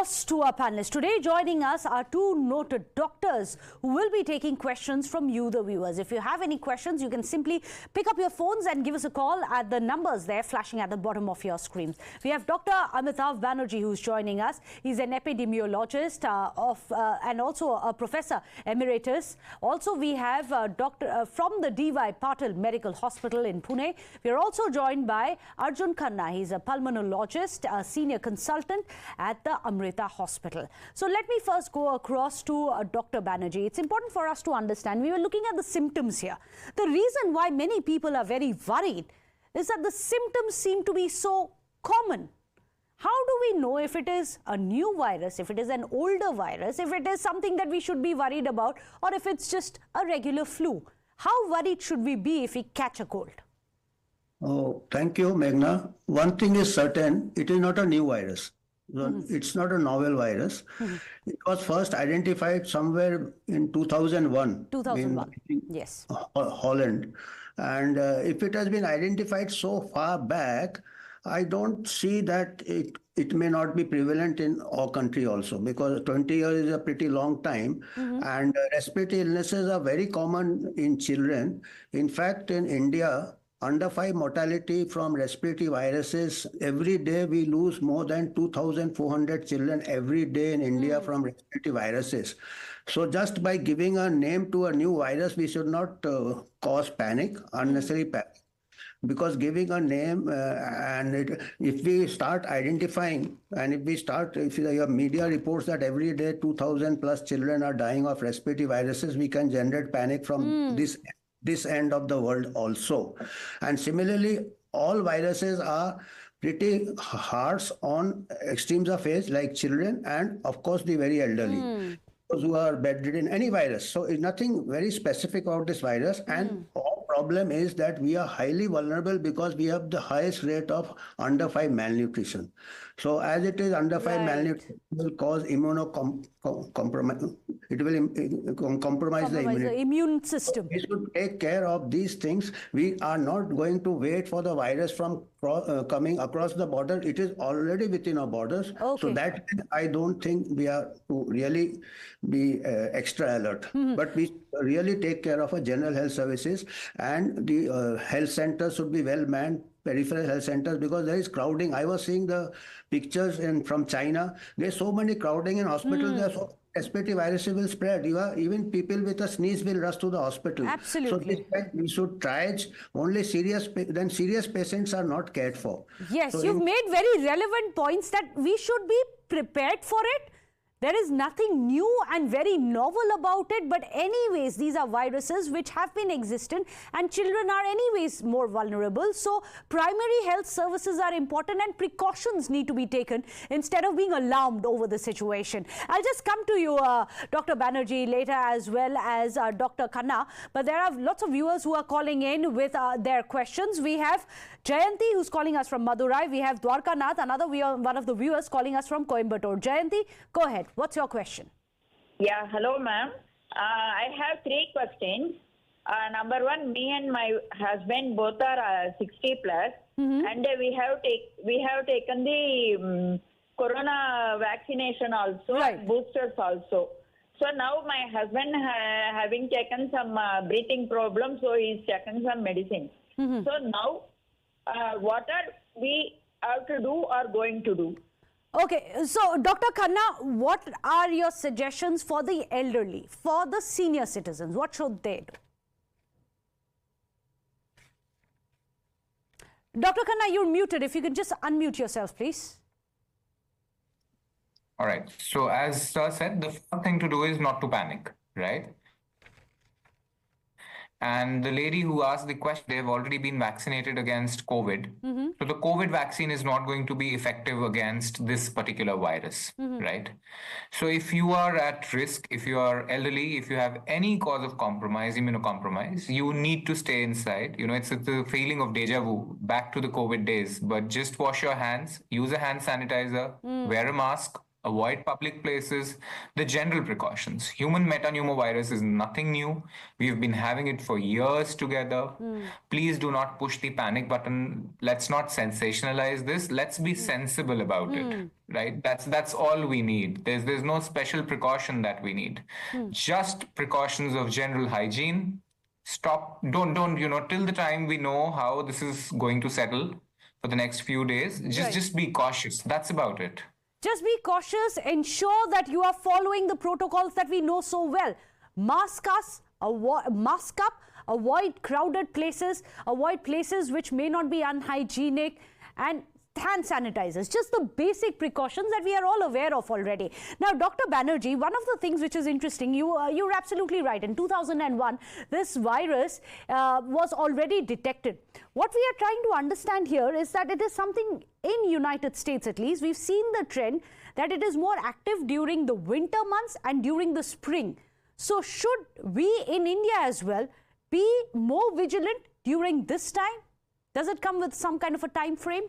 across to our panelists. Today joining us are two noted doctors who will be taking questions from you, the viewers. If you have any questions, you can simply pick up your phones and give us a call at the numbers there flashing at the bottom of your screens. We have Dr. Amitav Banerjee who's joining us. He's an epidemiologist and also a professor emeritus. Also, we have Dr. from the D.Y. Patil Medical Hospital in Pune. We are also joined by Arjun Khanna. He's a pulmonologist, a senior consultant at the Amrita Hospital. So let me first go across to Dr. Banerjee. It's important for us to understand. We were looking at the symptoms here. The reason why many people are very worried is that the symptoms seem to be so common. How do we know if it is a new virus, if it is an older virus, if it is something that we should be worried about, or if it's just a regular flu? How worried should we be if we catch a cold? Oh, thank you, Meghna. One thing is certain, it is not a new virus. It's not a novel virus. It was first identified somewhere in 2001. 2001, yes. Holland. And if it has been identified so far back, I don't see that it may not be prevalent in our country also, because 20 years is a pretty long time. And respiratory illnesses are very common in children. In fact, in India, under 5 mortality from respiratory viruses, every day we lose more than 2,400 children every day in India from respiratory viruses. So just by giving a name to a new virus, we should not cause panic, unnecessary panic. Because giving a name if we start identifying and if your media reports that every day 2,000 plus children are dying of respiratory viruses, we can generate panic from this end of the world also. And similarly, all viruses are pretty harsh on extremes of age, like children and of course the very elderly. Those who are bedridden, any virus. So it's nothing very specific about this virus. And our problem is that we are highly vulnerable because we have the highest rate of under 5 malnutrition. So as it is under 5 malnutrition, will cause immunocompromise. It will compromise the immunity. The immune system. We should take care of these things. We are not going to wait for the virus from coming across the border. It is already within our borders. Okay. So that I don't think we are to really be extra alert. But we really take care of our general health services, and the health centers should be well manned, peripheral health centers, because there is crowding. I was seeing the pictures from China. There's so many crowding in hospitals. There are so respiratory viruses will spread. Even people with a sneeze will rush to the hospital. Absolutely. So we should triage only serious patients are not cared for. Yes, so you've made very relevant points that we should be prepared for it. There is nothing new and very novel about it, but anyways, these are viruses which have been existent, and children are anyways more vulnerable. So primary health services are important and precautions need to be taken instead of being alarmed over the situation. I'll just come to you, Dr. Banerjee, later, as well as Dr. Khanna, but there are lots of viewers who are calling in with their questions. We have Jayanti, who's calling us from Madurai. We have Dwarkanath, one of the viewers calling us from Coimbatore. Jayanti, go ahead. What's your question? Yeah, hello, ma'am. I have 3 questions. Number 1, me and my husband both are 60 plus, and we have taken the corona vaccination also, Right. boosters also. So now my husband having taken some breathing problems, so he's taken some medicine. So now, what are we have to do or going to do? Okay, so Dr. Khanna, what are your suggestions for the elderly, for the senior citizens? What should they do? Dr. Khanna, you're muted. If you can just unmute yourself, please. All right. So as Sir said, the first thing to do is not to panic, right? And the lady who asked the question, they've already been vaccinated against COVID. So the COVID vaccine is not going to be effective against this particular virus, right? So if you are at risk, if you are elderly, if you have any cause of compromise, immunocompromise, you need to stay inside. It's the feeling of deja vu, back to the COVID days, but just wash your hands, use a hand sanitizer, wear a mask, avoid public places, the general precautions. Human metapneumovirus is nothing new. We've been having it for years together. Please do not push the panic button. Let's not sensationalize this. Let's be sensible about it, right? That's all we need. There's no special precaution that we need. Just precautions of general hygiene. Stop, don't, till the time we know how this is going to settle for the next few days, just be cautious. That's about it. Just be cautious. Ensure that you are following the protocols that we know so well. Mask up, avoid crowded places, avoid places which may not be unhygienic, and hand sanitizers, just the basic precautions that we are all aware of already. Now, Dr. Banerjee, one of the things which is interesting, you're absolutely right. In 2001, this virus was already detected. What we are trying to understand here is that it is something in United States, at least, we've seen the trend that it is more active during the winter months and during the spring. So should we in India as well be more vigilant during this time? Does it come with some kind of a time frame?